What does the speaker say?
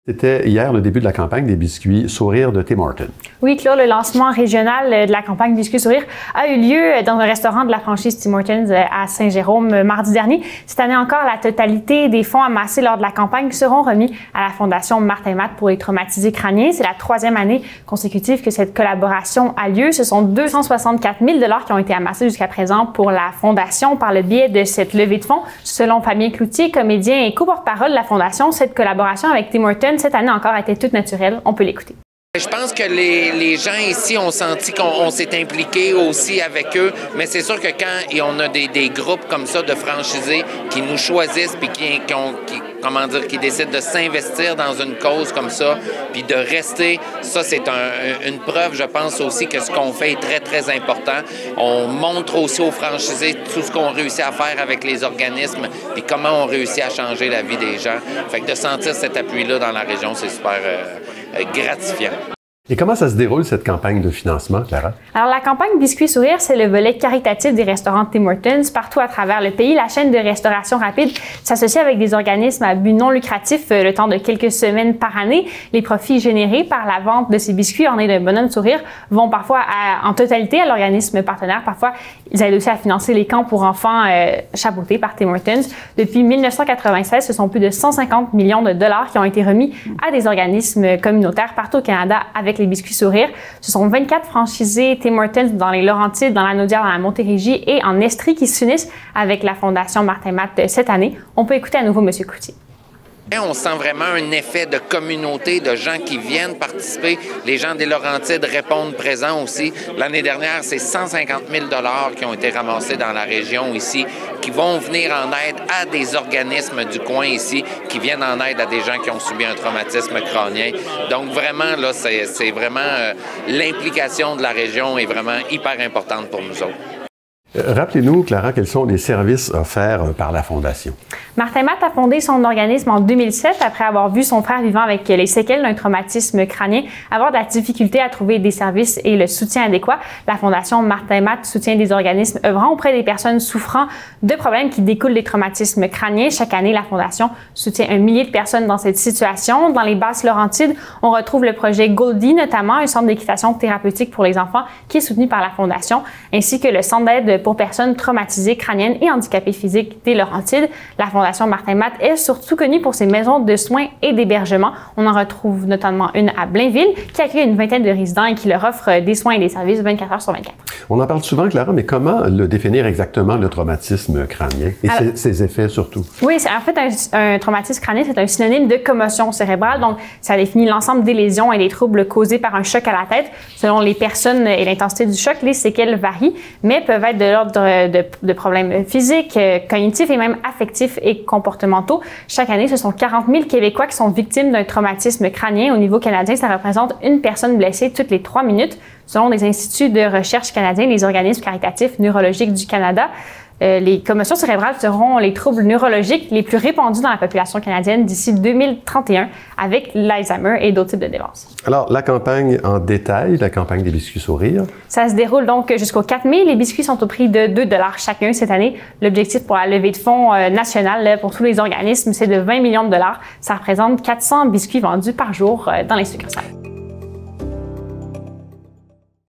C'était hier le début de la campagne des biscuits Sourire de Tim Hortons. Oui, Claude, le lancement régional de la campagne Biscuits Sourire a eu lieu dans un restaurant de la franchise Tim Hortons à Saint-Jérôme mardi dernier. Cette année encore, la totalité des fonds amassés lors de la campagne seront remis à la Fondation Martin Matt pour les traumatisés crâniens. C'est la troisième année consécutive que cette collaboration a lieu. Ce sont 264 000 $ qui ont été amassés jusqu'à présent pour la Fondation par le biais de cette levée de fonds. Selon Fabien Cloutier, comédien et co-porte-parole de la Fondation, cette collaboration avec Tim Hortons cette année encore a été toute naturelle. On peut l'écouter. Je pense que les gens ici ont senti qu'on s'est impliqué aussi avec eux, mais c'est sûr que quand on a des groupes comme ça de franchisés qui nous choisissent puis qui décident de s'investir dans une cause comme ça, puis de rester, ça c'est une preuve, je pense aussi que ce qu'on fait est très, très important. On montre aussi aux franchisés tout ce qu'on réussit à faire avec les organismes, puis comment on réussit à changer la vie des gens. Fait que de sentir cet appui-là dans la région, c'est super gratifiant. Et comment ça se déroule, cette campagne de financement, Clara? Alors, la campagne Biscuits Sourire, c'est le volet caritatif des restaurants Tim Hortons. Partout à travers le pays, la chaîne de restauration rapide s'associe avec des organismes à but non lucratif le temps de quelques semaines par année. Les profits générés par la vente de ces biscuits ornés d'un bonhomme sourire vont parfois en totalité à l'organisme partenaire. Parfois, ils aident aussi à financer les camps pour enfants chapeautés par Tim Hortons. Depuis 1996, ce sont plus de 150 millions de dollars qui ont été remis à des organismes communautaires partout au Canada avec les biscuits sourires. Ce sont 24 franchisés Tim Hortons dans les Laurentides, dans la Naudière, dans la Montérégie et en Estrie qui s'unissent avec la Fondation Martin Matt cette année. On peut écouter à nouveau M. Cloutier. On sent vraiment un effet de communauté, de gens qui viennent participer. Les gens des Laurentides répondent présents aussi. L'année dernière, c'est 150 000 $ qui ont été ramassés dans la région ici, qui vont venir en aide à des organismes du coin ici, qui viennent en aide à des gens qui ont subi un traumatisme crânien. Donc vraiment, là, c'est vraiment l'implication de la région est vraiment hyper importante pour nous autres. Rappelez-nous, Clara, quels sont les services offerts par la Fondation? Martin Matt a fondé son organisme en 2007 après avoir vu son frère vivant avec les séquelles d'un traumatisme crânien avoir de la difficulté à trouver des services et le soutien adéquat. La Fondation Martin Matt soutient des organismes œuvrant auprès des personnes souffrant de problèmes qui découlent des traumatismes crâniens. Chaque année, la Fondation soutient 1 millier de personnes dans cette situation. Dans les Basses-Laurentides, on retrouve le projet Goldie, notamment un centre d'équitation thérapeutique pour les enfants qui est soutenu par la Fondation, ainsi que le centre d'aide pour personnes traumatisées crâniennes et handicapées physiques des Laurentides. La Fondation Martin Matt est surtout connue pour ses maisons de soins et d'hébergement. On en retrouve notamment une à Blainville qui accueille une vingtaine de résidents et qui leur offre des soins et des services 24 heures sur 24. On en parle souvent, Clara, mais comment le définir exactement, le traumatisme crânien et ses effets surtout? Oui, en fait, un traumatisme crânien, c'est un synonyme de commotion cérébrale. Donc, ça définit l'ensemble des lésions et des troubles causés par un choc à la tête. Selon les personnes et l'intensité du choc, les séquelles varient, mais peuvent être de l'ordre de problèmes physiques, cognitifs et même affectifs et comportementaux. Chaque année, ce sont 40 000 Québécois qui sont victimes d'un traumatisme crânien. Au niveau canadien, ça représente une personne blessée toutes les 3 minutes. Selon des instituts de recherche canadiens, les organismes caritatifs neurologiques du Canada, les commotions cérébrales seront les troubles neurologiques les plus répandus dans la population canadienne d'ici 2031 avec l'Alzheimer et d'autres types de démence. Alors, la campagne en détail, la campagne des biscuits sourires? Ça se déroule donc jusqu'au 4 mai. Les biscuits sont au prix de 2 $ chacun cette année. L'objectif pour la levée de fonds nationale pour tous les organismes, c'est de 20 millions de dollars. Ça représente 400 biscuits vendus par jour dans les succursales.